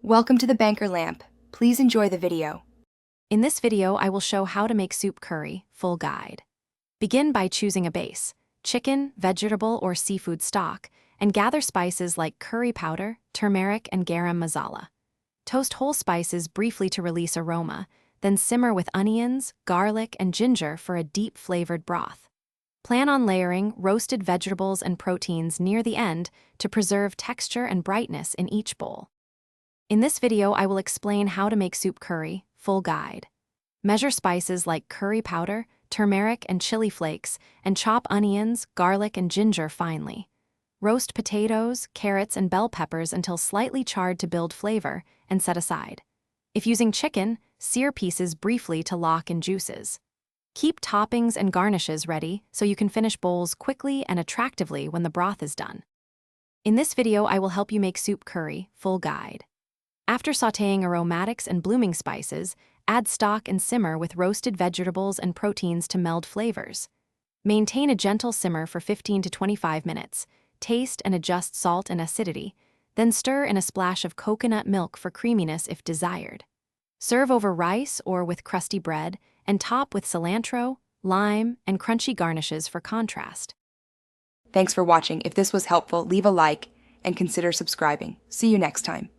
Welcome to the Banker Lamp. Please enjoy the video. In this video, I will show how to make soup curry, full guide. Begin by choosing a base, chicken, vegetable, or seafood stock, and gather spices like curry powder, turmeric, and garam masala. Toast whole spices briefly to release aroma, then simmer with onions, garlic, and ginger for a deep flavored broth. Plan on layering roasted vegetables and proteins near the end to preserve texture and brightness in each bowl. In this video, I will explain how to make soup curry, full guide. Measure spices like curry powder, turmeric, and chili flakes, and chop onions, garlic, and ginger finely. Roast potatoes, carrots, and bell peppers until slightly charred to build flavor, and set aside. If using chicken, sear pieces briefly to lock in juices. Keep toppings and garnishes ready so you can finish bowls quickly and attractively when the broth is done. In this video, I will help you make soup curry, full guide. After sautéing aromatics and blooming spices, add stock and simmer with roasted vegetables and proteins to meld flavors. Maintain a gentle simmer for 15 to 25 minutes. Taste and adjust salt and acidity, then stir in a splash of coconut milk for creaminess if desired. Serve over rice or with crusty bread, and top with cilantro, lime, and crunchy garnishes for contrast. Thanks for watching. If this was helpful, leave a like and consider subscribing. See you next time.